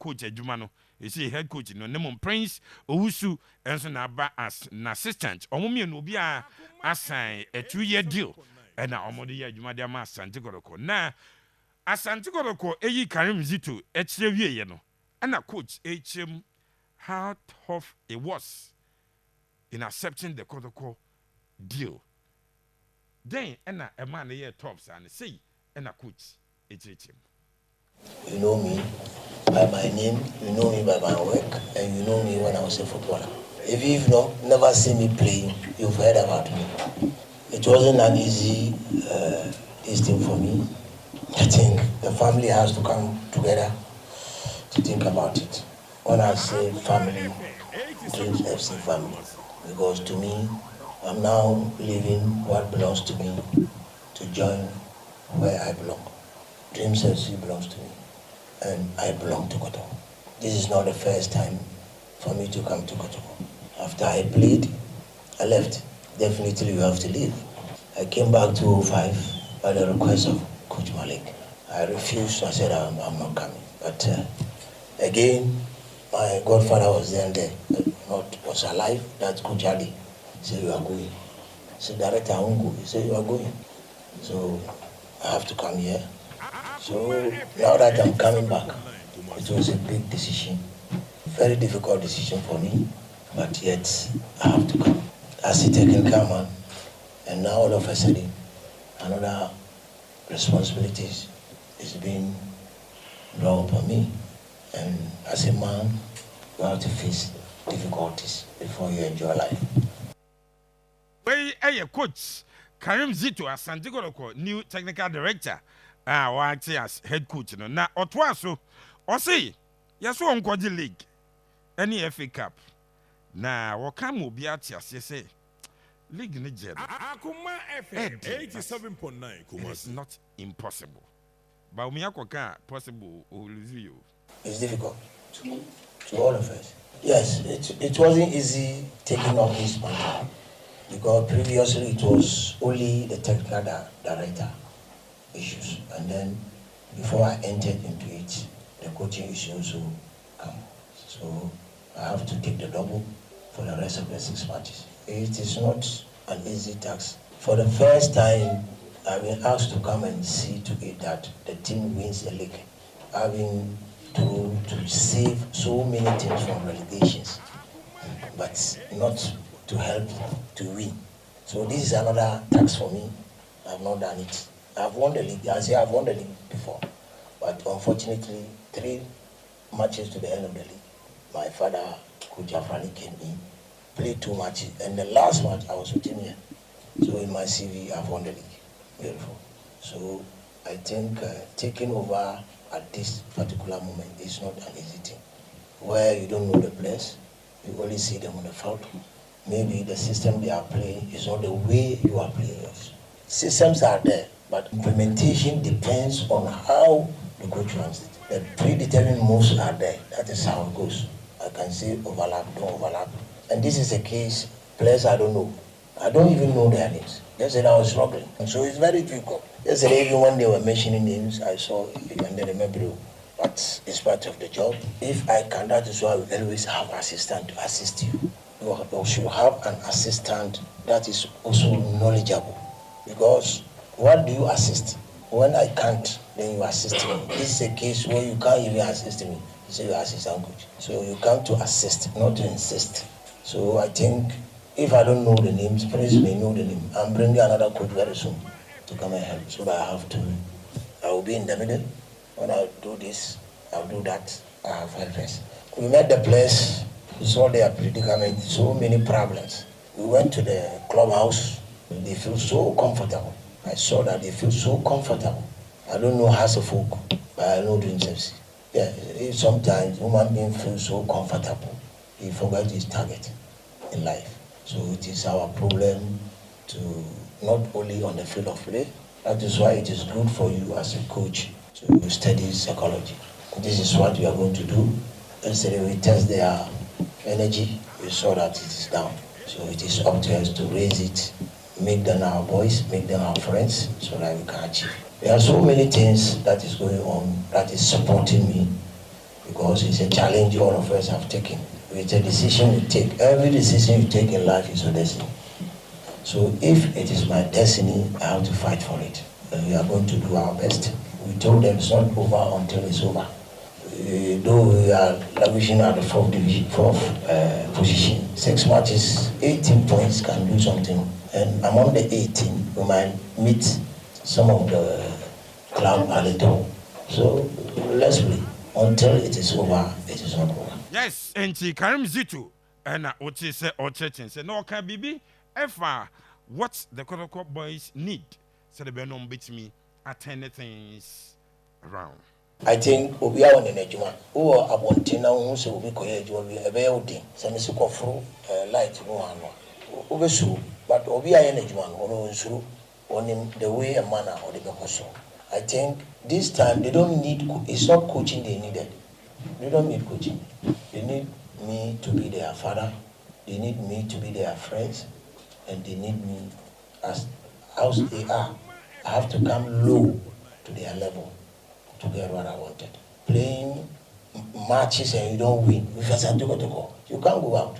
coach adwuma no esi head coach no ne mom Prince Owusu enso na ba as na assistant omo me no obi a assign a 2-year deal and na omo de ye adwuma de ma Asante Kotoko na Asante Kotoko eyi Karim Zito echire wie no and coach HM how tough it was in accepting the Kotoko deal. Then, a man here tops and say, and a coach, it's him. You know me by my name, you know me by my work, and you know me when I was a footballer. If you've never seen me playing, you've heard about me. It wasn't an easy thing for me. I think the family has to come together to think about it. When I say family, Dreams FC family, because to me, I'm now leaving what belongs to me to join where I belong. Dreams FC belongs to me, and I belong to Kotoko. This is not the first time for me to come to Kotoko. After I played, I left. Definitely you have to leave. I came back to 2005 by the request of Coach Malik. I refused. I said I'm not coming. But again, my godfather was there, was alive. That's Coach Ali. He said, you are going. I said, Director, I won't go. He said, you are going. So I have to come here. So now that I'm coming back, it was a big decision, very difficult decision for me, but yet I have to come. As a technical man, and now all of a sudden, another responsibilities is being brought upon me. And as a man, you have to face difficulties before you enjoy life. Well, coach Karim Zito Asante Kotoko, new technical director, working as head coach. Now, Otwaso, or say, yes, one quadri league, any FA Cup. Now, what can we be at yes, say, league in the jet. Akuma FM 87.9. It's not impossible. But we are possible or lose you. It's difficult to all of us. Yes, it wasn't easy taking up this mantle because previously it was only the technical director issues, and then before I entered into it, the coaching issue also come. So I have to take the double for the rest of the 6 matches. It is not an easy task. For the first time, I've been asked to come and see to it that the team wins the league. I've been to save so many teams from relegations, but not to help to win. So this is another task for me. I've not done it. I've won the league. I say I've won the league before, but unfortunately, 3 matches to the end of the league, my father, Coach Afrani, came in, played 2 matches, and the last match I was with him here. So in my CV, I've won the league. Beautiful. So I think taking over at this particular moment is not an easy thing. Where you don't know the players, you only see them on the field. Maybe the system they are playing is not the way you are playing yours. Systems are there, but implementation depends on how the coach runs it. The predetermined moves are there. That is how it goes. I can say overlap, don't overlap. And this is a case, players I don't know. I don't even know their names. Yesterday I was struggling. And so it's very difficult. Yesterday, even when they were mentioning names, I saw it and then remember, but it's part of the job. If I can, that is why we always have an assistant to assist you. You should have an assistant that is also knowledgeable. Because what do you assist? When I can't, then you assist me. This is a case where you can't even assist me. You say you're assistant coach. So you come to assist, not to insist. So I think if I don't know the names, Prince may know the name. I'm bringing another coach very soon to come and help. So that I will be in the middle. When I do this, I'll do that. I have helpers. We met the place, we saw their predicament, so many problems. We went to the clubhouse, they feel so comfortable. I saw that they feel so comfortable. I don't know how to folk, but I know Dreams FC. Yeah, sometimes human being feels so comfortable, he forgets his target in life. So it is our problem to not only on the field of play. That is why it is good for you as a coach to study psychology. This is what we are going to do. Yesterday we test their energy. We saw that it is down. So it is up to us to raise it, make them our boys, make them our friends, so that we can achieve. There are so many things that is going on that is supporting me because it's a challenge all of us have taken. It's a decision we take. Every decision you take in life is your destiny. So if it is my destiny, I have to fight for it. And we are going to do our best. We told them it's not over until it's over. Though we are languishing at the fourth position, 6 matches, 18 points can do something. And among the 18, we might meet some of the club a little. So let's play. Until it is over, it is not over. Yes, and Karim Zito, and Ochi say Ochechin say no can be ever what the Kotoko boys need. So they be no beat me attend things around. I think obi a won n'adwuma wo abonten na wo se obi koye adwuma bi ebe ye odin se me se kofro light no ano wo be suru but obi a ye n'adwuma no no nsuru onim the way a man or the bekoso. I think this time they don't need it's not coaching they needed. They don't need coaching. They need me to be their father. They need me to be their friends, and they need me as they are. I have to come low to their level to get what I wanted. Playing matches and you don't win with Asante Kotoko, you can't go out.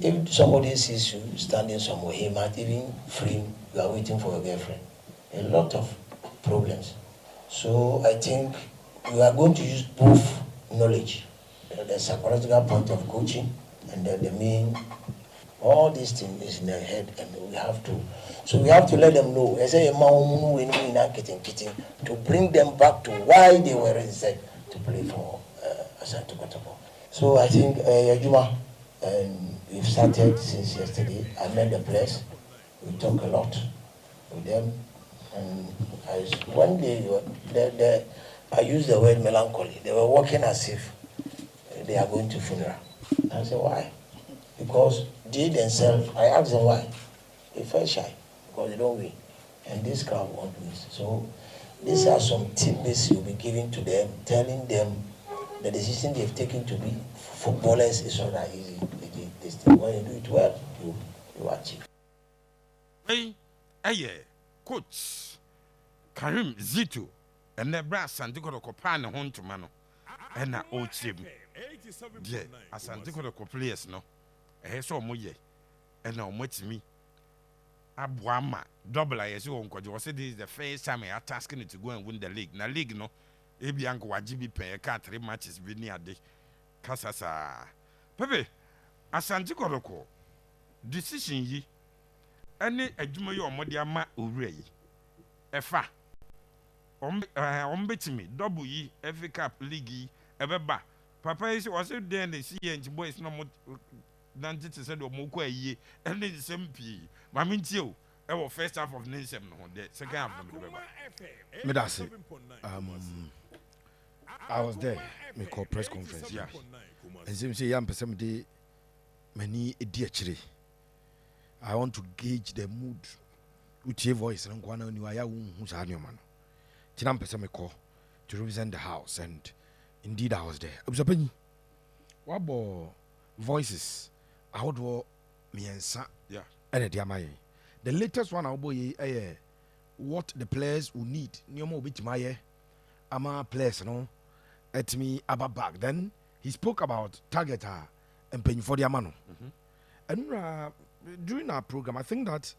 If somebody sees you standing somewhere, he might even frame you are waiting for your girlfriend. A lot of problems. So I think we are going to use both knowledge, the psychological point of coaching, and the main. All these things is in their head, and we have to. So we have to let them know. I say, to bring them back to why they were inside to play for Asante Kotoko. So I think Yajuma, and we've started since yesterday. I met the players. We talk a lot with them, and one day I used the word melancholy. They were walking as if they are going to funeral. I said, why? Because they themselves, I asked them why. They felt shy because they don't win. And this crowd won't win. So these are some tidbits you'll be giving to them, telling them the decision they've taken to be footballers is not that easy. When you do it well, you achieve. Hey, coach Karim Zito, and the brass and the Kotoko home to Mano, and na Ochim. Yeah, Asante Kotoko players no. So moye and now much me Abuama double I as you was this is the first time I are tasking it to go and win the league. Na league no Ebianco Wajibi pay a cat 3 matches be near the Casasa Pepe Asante Kotoko decision ye any a jumoyo modiama urei efa ombet me double ye FA Cup league ebeba Papa is was it then the see and boys no more Dante said or Moko a ye, and then the same P. Mamintio, our first half of Nation, the second half of Medasi, I was there, we call press conference, yeah. And since a young person, many a dear chili. I want to gauge the mood with your voice and one on you, who's on your man. Tinam person call to represent the house, and indeed I was there. Observing what voices. I would me and yeah, and the latest one I'll boy what the players will need. Nyomo bit my ama players no at me about back. Then he spoke about targeter and paying for the amano. And during our program, I think that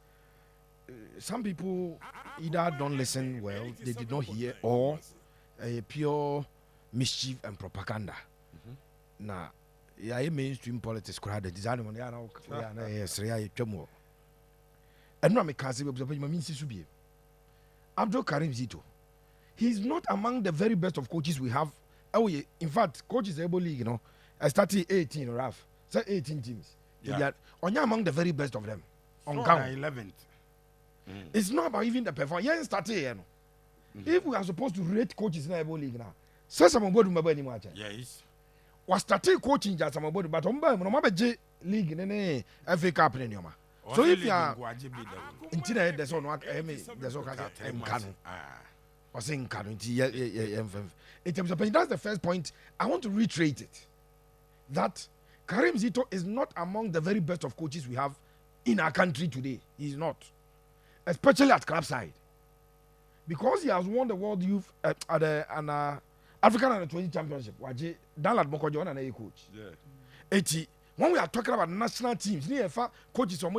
some people either don't listen well, they did not hear, or pure mischief and propaganda. Now. Yeah, mainstream politics crowd the design on the ano yes I twemo and no me kaze be observe my means to be Abdul Karim Zito. He's not among the very best of coaches we have. Oh, in fact, coaches able league, you know, I started 18 rough. Say 18 teams. Yeah. Only among the very best of them. On count 11th. It's not about even the performance. Yeah, started, you know. If we are supposed to rate coaches in the able league now, say some about my body match. Yes. Was started coaching just some about, but on by no league in any FA Cup in Yoma. So if you are until there's on what there's all canon. Or saying canon in terms of that's the first point. I want to reiterate it that Karim Zito is not among the very best of coaches we have in our country today. He's not, especially at club side, because he has won the World Youth at African Under 20 Championship. Waje Danlad Mokojo na na coach. Yeah. When we are talking about national teams, near coaches from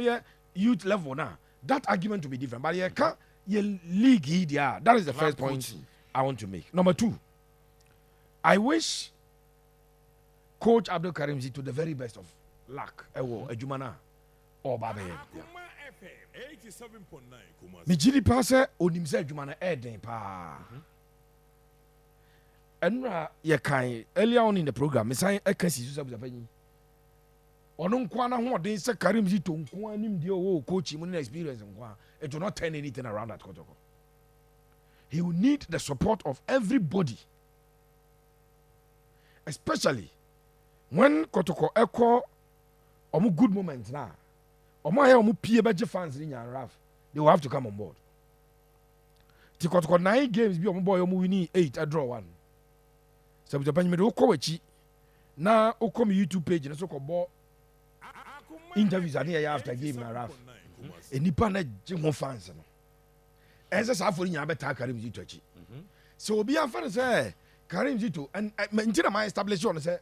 youth level now, that argument will be different. But you can't league here. That is the first point I want to make. Number 2, I wish Coach Abdul Karim to the very best of luck. Ewo Ejumana or Babe. Mijiri pase onimse Ejumana eden pa. And ye kai earlier on in the program, Messiah Ekasi Susabu. Ono nkwa na ho den se Karim Zito nkwa anim de o coach him experience nkwa. It will not turn anything around at Kotoko. He will need the support of everybody. Especially when Kotoko echo omu good moments now. Omu aye omu pie beje fans ni nya raf. They will have to come on board. Ti Kotoko 9 games bi omu boy omu winning 8 a draw 1. So the panyi me do ko wachi na okom YouTube page na so ko bo interviews ani ya after game na raf. Enipa na je ho fans no. Ese sa afori nya beta Karim Zito achi. So obi afan say Karim Zito and until my establish on say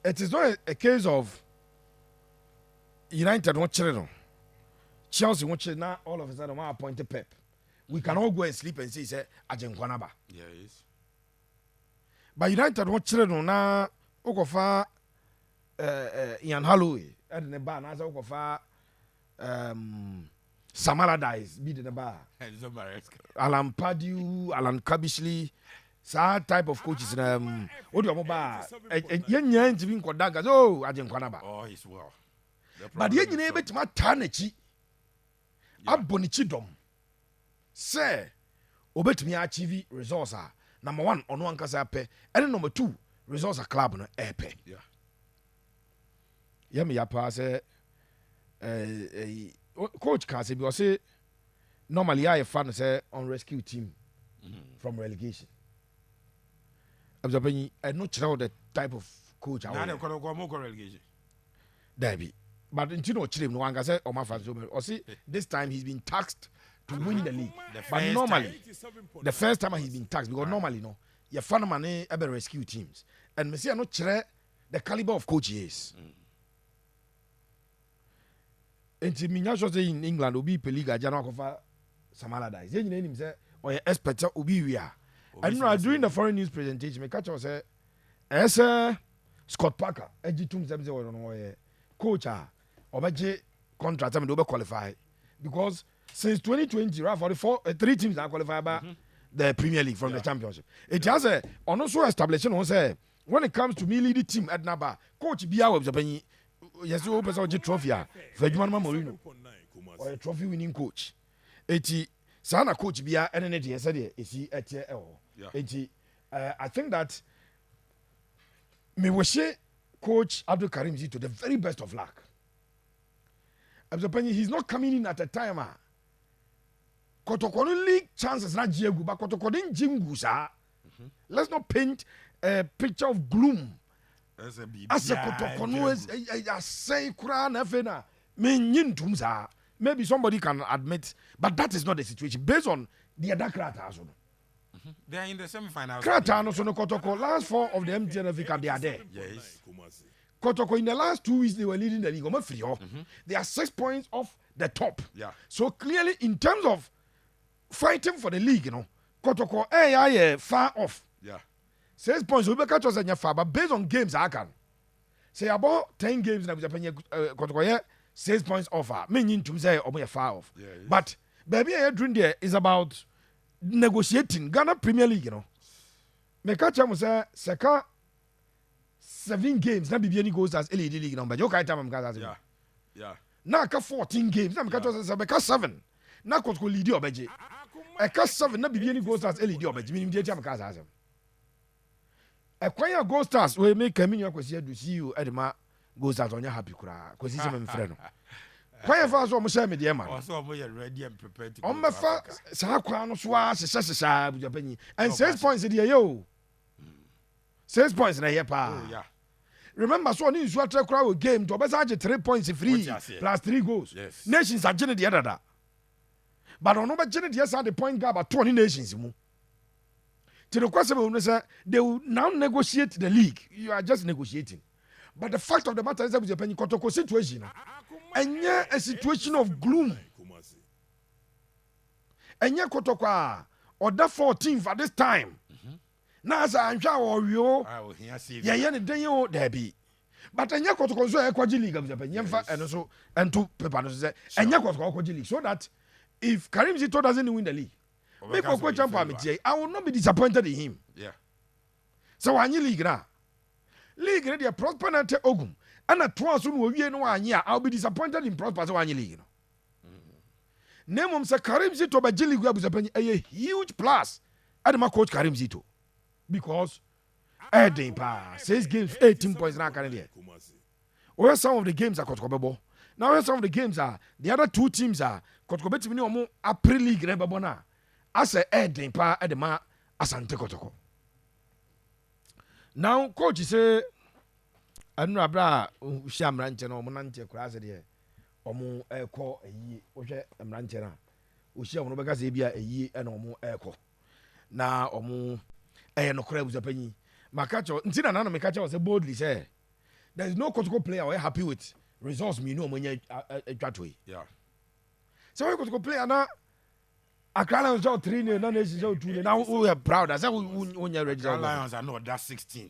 it is not a case of United won't chill. Chelsea won't chill now. All of a sudden, one appointed Pep. We can all go and sleep and say, Ajen Kwanaba. Yes. But United won't chill now. Okofa Ian Holloway. And the bar, now Okofa Samara dies. Be the bar. Alan Padiu, Alan Kabishley. That type of coaches. What do you about? Yen to be Kodagas. Oh, Ajen Kwanaba. Oh, he's well. But yen able to my Tanechi. Abonichi dom. Say, obet me achieve resource. Number 1, on one casa pe. And number 2, resource a club no epe. Yeah. Yami yapa say, coach can say, because say, normally I fan say on rescue team from relegation. I'm not sure the type of coach I want. Relegation. Debbie. But you know, no one can say, oh, my father, or see, this time he's been taxed to win the league. But normally, the first time he's been taxed, because normally, no, your fan money ever rescue teams. And me say, I not sure the caliber of coach he is. And to me, in England, Obi Peliga, Jano Kofa Samala dies. Then you name say, or your expert Obi we are. And during the foreign news presentation, me catch us say, Scott Parker, Ejitum Zemze, coach, Obaje contract, I mean, qualify because since 2020, right, for 3 teams that qualify by the Premier League from the Championship. It has a also establishing on say when it comes to me leading team at Naba, coach Biya was a yes, you open a trophy for Juan Morino or a trophy winning coach. Eti Sana coach Biya and then yesterday is he at Eti I think that me wish Coach Abdul Karim to the very best of luck. He's not coming in at a time. Kotoko league chances not Jiegu, but Kotoko didn't jingu, sir. Let's not paint a picture of gloom. As a Kotoko is a say Quran Afena. Maybe somebody can admit, but that is not the situation. Based on the other Kratas. They are in the semi-final. Kratano Sono Kotoko, last 4 of the MTNF Cup, they are there. Yes. Kotoko in the last 2 weeks they were leading the league. They are 6 points off the top. Yeah. So clearly, in terms of fighting for the league, Kotoko far off. Yeah. 6 points. We catch us in far, but based on games, I can say about 10 games. Kotoko 6 points off. Meaning to say far off. Yeah, yes. But baby, I dream there is about negotiating Ghana Premier League. Me catch us say Seka 7 games. Na bibi any goes as LED league number. You can't tell me Yeah. Yeah. Na ka 14 games. Na me catch us say Seka 7. Na Kotoko lead obeje. Eka 7 na bibi any goes as LED obeje. Minim dey tell me ka say. Ekwanya Gold Stars we make Camino kwesi adu see you edema Gold Stars onya happy kura. Kwesi se me frɛ no. Kwanya fa so mo share me dey man. Also we are ready and prepared to On me fa sa kwa no so a sesa bujapanyi. And 6 points dey yo. 6 points na here pa. Oh yeah. Remember, so you should try crowd game to best 3 points free plus 3 goals. Yes. Nations are generated the other. But on over generated yes, the point gap at 20 nations. To the question, they will now negotiate the league. You are just negotiating. But the fact of the matter is that with the Kotoko situation, and yeah, a situation of gloom. And yeah, Kotoko, or that 14th at this time. Now, as I'm sure you, yeah, there be. But and yeah, Kotoko so Ekwaji League of Japan, and also and two papers, and yeah, Kotoko League, so that if Karim Zito doesn't win the league, make a champion, I will not be disappointed in him. Yeah. So I league now. League ready a prosper na te ogum. And a twice no wie no anya, I'll be disappointed in prosper so anya league. Name say Karim Zito ba league abuzapanyi a huge plus at my coach Karim Zito. Because Edin pa 6 games 18 points na kan there. Where some of the games are Kotoko. Now where some of the games are the other two teams are Kotoko betimi ni omo April league na bebo na. As a Edin pa edema Asante Kotoko. Now coach say anu abra hia mranche na omo nanche kura se de omo eko eyi ohwe mranche na ohia omo beka se bia eyi na omo eko na omo no kura buzapanyi makacho ntina na no mekacho say boldly say there is no Kotoko player we happy with results me no omo nya atwatoi. Yeah. So we Kotoko player na Accra Lions are 3 na na 2 now we are proud as we are ready. Accra Lions are not that 16th.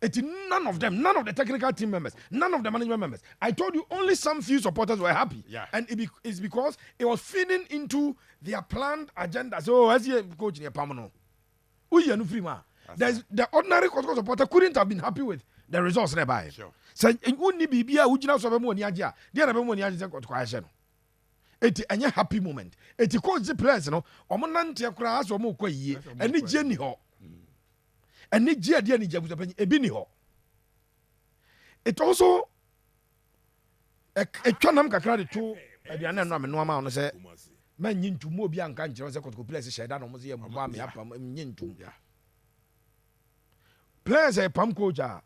It's none of them, none of the technical team members, none of the management members. I told you only some few supporters were happy. Yeah. And it's because it was feeding into their planned agenda. So as you coach in Pamano, the ordinary Kotoko supporter couldn't have been happy with the results nearby. Sure. So it wouldn't be Ujina Sobemoniaja, the other Bemoniaja Kotoko. Eti anya happy moment. Eti coach the players no omo nante akura aso omo kwa yie eni je ni ho. Eni je ade ni jabuza panyi ebi ni ho. It also etwanam kakra de to aduane no ameno ama no se man nyintum obi anka nkire se Kotoko players sheda no mo se ye mbo me apam nyintum. Players e pam coach a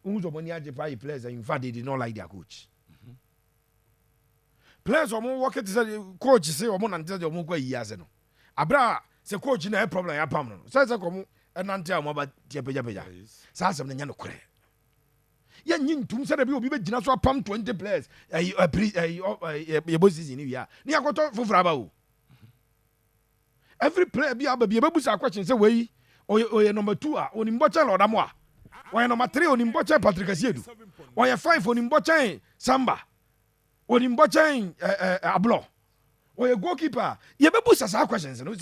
unzo moni age pa players in fact they did not like their coach. Players omo work it say coach say omo nante omo kwa yi ase no abra say coach na e problem ya pam no say komo enante omo ba tie peja say asem na nya no kore ya nyintum say da bi obi be gina so pam 20 players ye bo season ni ya ni akoto fofura ba o every player bi ababi e bebusa question say we oye number 2 a oni mbocha lodamo a oye number 3 oni mbocha Patrick Asiedu oye 5 oni mbocha Samba Onimbo chain ablo. Or a goalkeeper. You be push us questions. We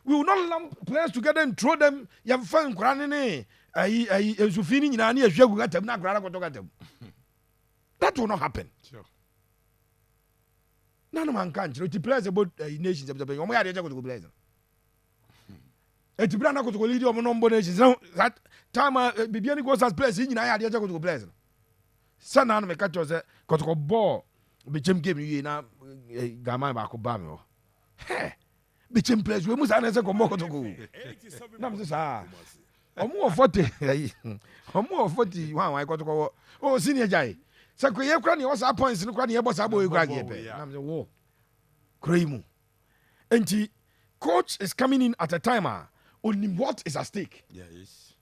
will not lump players together and throw them. You have fun crying. Sufini in any that will not happen. Sure. None of man can't. The players about nations of the Bay. Omo ade go players. Eti brana go to lead of number nations. That time Bibiani goes as players in ade go players. Sana no me catch us Kotoko ball be game you na gama ba ko ba me o he be players we musa na se ko mo Kotoko na me say omo 40 omo 40 wan Kotoko o senior jai se ko ye kra ne o sa points no kra ne ye boss abo ye kra ge pe na me say wo kreimu enti coach is coming in at a timer on what is at stake. Yes.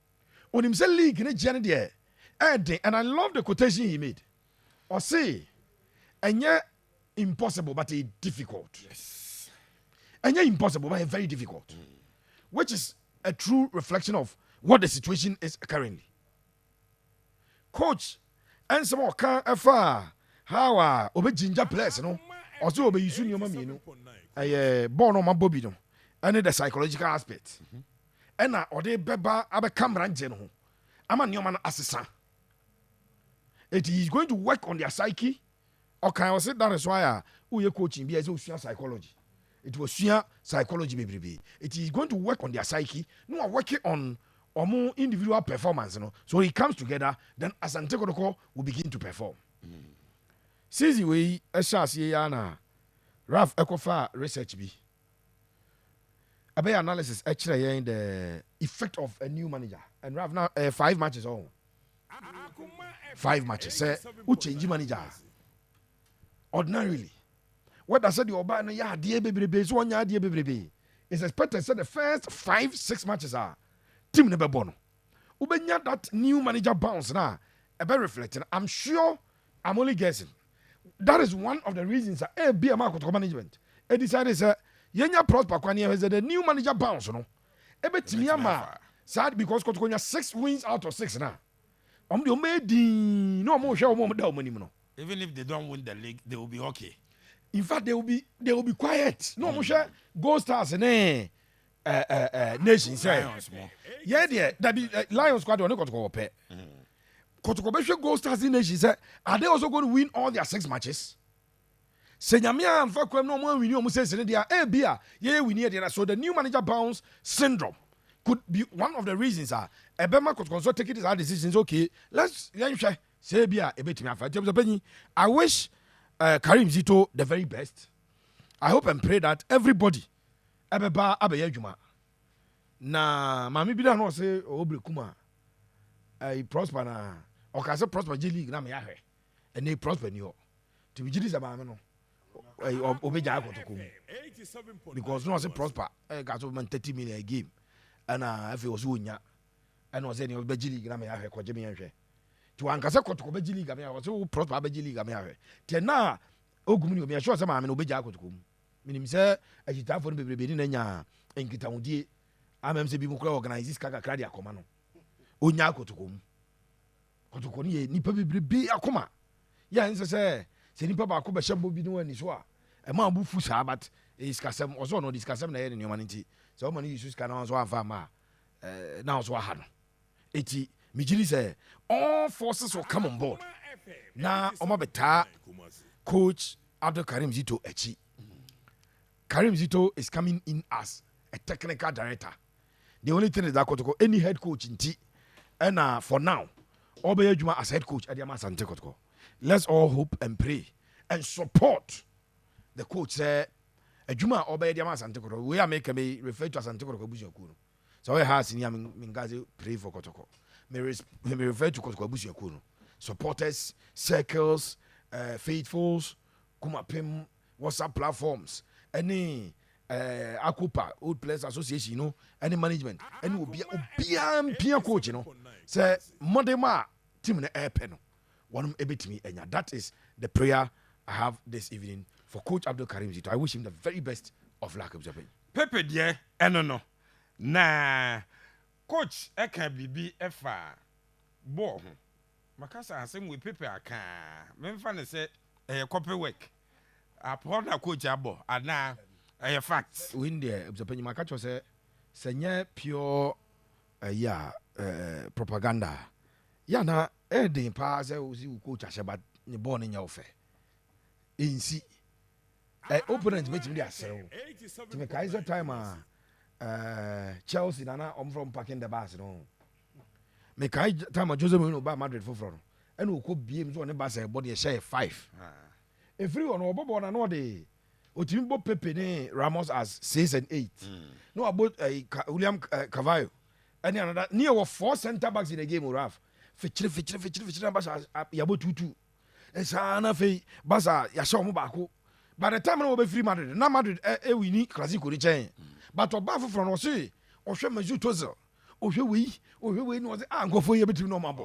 On him say league ne jane there. And I love the quotation he made. Or say, and yet impossible, but it's difficult. Yes. And yet impossible, but very difficult. Which is a true reflection of what the situation is currently. Coach, and some more can afar how obe ginger players, no, also obe yusu ni omami no. Born on my bobby no. And the psychological aspect. And or they beba abe camera no. I'm a new man assistant. It is going to work on their psyche. Okay, I say that is why we are coaching be as psychology. It was psychology baby. It is going to work on their psyche. No, working on or more individual performance. You know? So it comes together, then Asante Kotoko will begin to perform. See we Yana Ralph Ekofa research be. A analysis actually in the effect of a new manager. And Ralph now 5 matches on. 5 matches. Say, who change manager? Ordinarily, what I said, you buy ya dear baby, so one ya dear baby. it's expected that the first 5-6 matches are team never born. Ubenya that new manager bounce now. A bit reflecting. I'm sure. I'm only guessing. That is one of the reasons that be a market management. They decided that Yenya prosper kwani the new manager bounce no. Ebe timiama sad because Kotoko 6 wins out of 6 now. The made no more show more no. Even if they don't win the league, they will be okay. In fact, they will be quiet. No more Gold Stars and nation say. Yeah, that be Lions squad on Kotoko pay. Kotoko Gold Stars in nation say, are they also going to win all their 6 matches? Senyamia and Fakwem no more win almost says they are Bia. Yeah, we need it. So the new manager bounce syndrome could be one of the reasons. Ebema could consult take it as our decisions. Okay, let's say Bia a bit me. I wish Karim Zito the very best. I hope and pray that everybody Ebeba Abeyejuma. Na mami bida no say Obre Kuma. I prosper na. Okay, say prosper J League na me ahwe. And they prosper ni o. To be jidis about no. Obeja Kotoko. Because no say prosper. Got over 30 million a game. And if it was unya. And was any Obeji League na me ahwe ko jemi ahwe. To ankasa Kotoko Obeji League me ahwe. So prosper Obeji League me ahwe. Te na ogumuni me sure say ma me Obeja Kotoko. Minim say agita for bebrebe ni na nya enkita wodie. Amem se bi mu kura organize kaka kradi akoma no. Onya Kotoko mu. Kotoko ni nipa bebrebe akoma. Ya nse se nipa ba ko be hyembo bi no ani so a e ma bu fu sa but iskasem ozo no diskasem na ye ne nyoma nti se o ma no yisu ska na so amfa ma na so aha no eti migiri say all forces will come on board na oma beta coach Abdul Karim Zito echi. Karim Zito is coming in as a technical director. The only thing is that Kotoko any head coach nti and for now Obeya Juma as head coach at the Asante Kotoko. Let's all hope and pray and support the coach. Say, Juma Obeya Asante Kotoko. We are making me refer to Asante Kotoko Bushakuru. So I have seen Mingazi pray for Kotoko. May refer to Kotoko Bushakuru. Supporters, circles, faithfuls, Kumapim, WhatsApp platforms, any Akupa, Old Players Association, you know, any management, any will be a coach, you know. Say, Monday ma, team in the air panel. One to me, and that is the prayer I have this evening for Coach Abdul Karim Zito. I wish him the very best of luck. Pepe dear, no. Na coach, I can be efa bo. Makasa same with Pepe aka. Memfane say copy work. Upon a coach abo, and now a fact. Win there, Makacho say, Senye pure propaganda. Na the pass coach Ashabat born in your fair. In see opponents make me sell. To make Kaiser time Chelsea Nana from packing the bus no. Make time Jose Mourinho by Madrid for front. And who could be on the bus body a share 5. If you on Bobo on another day, Otimbo Pepe ne Ramos as 6 and 8. No about William Cavallo. And another near 4 centre backs in the game will have. Fetch basa yabo tutu esana fe basa ya show mo baako by the time no be free Madrid na Madrid wini classico ni chen but oba foforo no se ohwe mazu tozel ohwe we no se ankofo ye betimi no mabo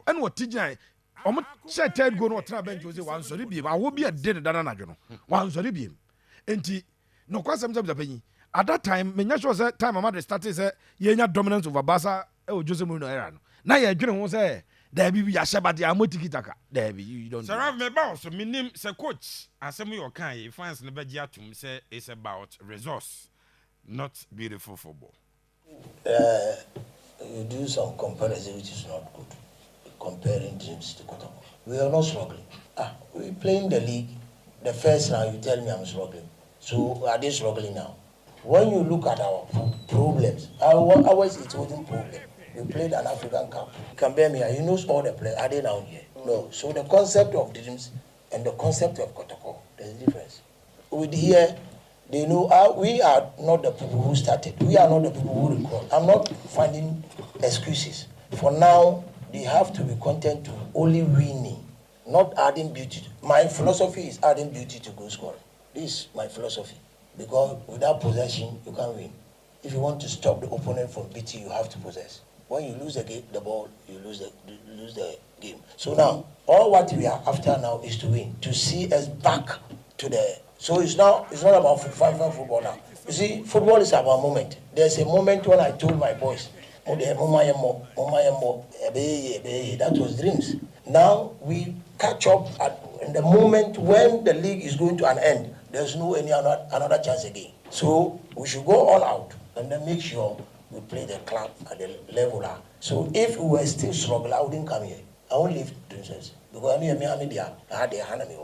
and what tijan omo che third goal no tra bench ose wan sori biem awo bi ade ne dana nadwo no wan sori biem enti no kwasem se panyi at that time menya sure say time Madrid started say yenya dominance over Barca Jose Mourinho era no na ye dwene ho say there be ya shebade amotiki taka there be you don't Sarah me boss so minim say coach asem you kan fans ne beji atum say it's about resource not beautiful football. You do some comparison which is not good, comparing teams to Kotoko. We are not struggling. We playing the league the first round. You tell me I'm struggling, so are they struggling now? When you look at our problems, ours it wasn't problem. We played an African Cup. Compare me, he knows all the players. Are they now here? No. So the concept of dreams and the concept of Kotoko, there's a difference. With here, they know we are not the people who started. We are not the people who recall. I'm not finding excuses. For now, they have to be content to only winning, not adding beauty. My philosophy is adding beauty to goal scoring. This is my philosophy. because without possession, you can't win. If you want to stop the opponent from beating, you have to possess. When you lose the ball, you lose the game. So now, all what we are after now is to win, to see us back to the. So it's not about football now. You see, football is about moment. There's a moment when I told my boys, that was dreams. Now we catch up in the moment when the league is going to an end. There's no another chance again. So we should go all out and then make sure we play the club at the level. So if we were still struggling, I wouldn't come here. I won't leave Princess because I had their hand on me.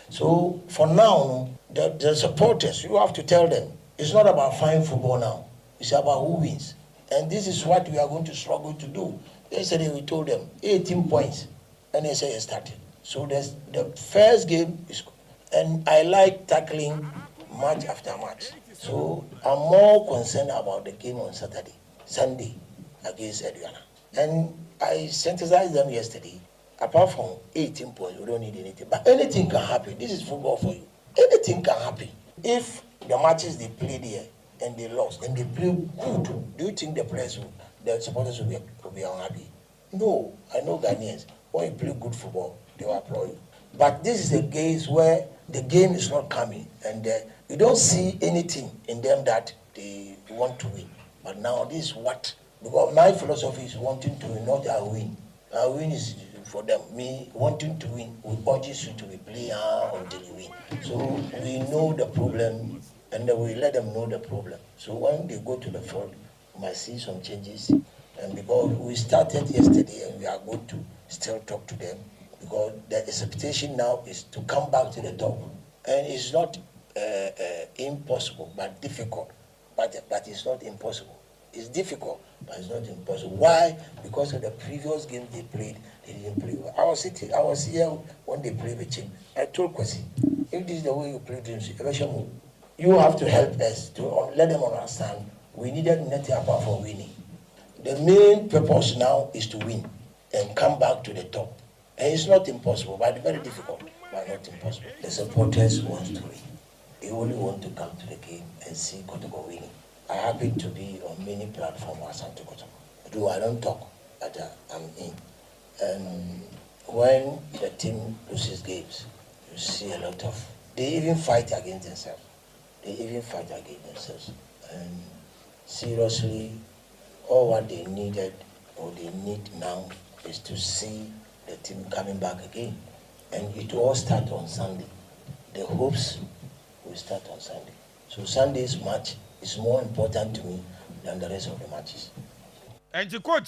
So for now, the supporters, you have to tell them it's not about fine football now. It's about who wins. And this is what we are going to struggle to do. Yesterday we told them 18 points and they say it started. So the first game is, and I like tackling match after match. So I'm more concerned about the game on Sunday against Aduana. And I synthesized them yesterday. Apart from 18 points, we don't need anything. But anything can happen. This is football for you. Anything can happen. If the matches they played here and they lost and they play good, do you think the supporters will be unhappy? No, I know Ghanaians. When you play good football, they will applaud you. But this is a case where the game is not coming and you don't see anything in them that they want to win. But now this is what, because my philosophy is wanting to win, not a win. A win is for them. Me wanting to win, we urge you to be playing until you win. So we know the problem and we let them know the problem. So when they go to the field, we might see some changes. And because we started yesterday and we are going to still talk to them, because the expectation now is to come back to the top. And it's not impossible, but difficult. But it's not impossible. It's difficult, but it's not impossible. Why? Because of the previous game they played, they didn't play well. I was here when they played with him. I told Kwesi, if this is the way you play dreams, you have to help us to let them understand we needed nothing apart from winning. The main purpose now is to win and come back to the top. And it's not impossible, but very difficult, but not impossible. The supporters want to win. They only want to come to the game and see Kotoko winning. I happen to be on many platforms Asante Kotoko. Though I don't talk, but I'm in. And when the team loses games, you see a lot of, they even fight against themselves. And seriously, all what they needed or they need now is to see the team coming back again. And it will all start on Sunday. The hopes will start on Sunday. So Sunday's match is more important to me than the rest of the matches. And the coach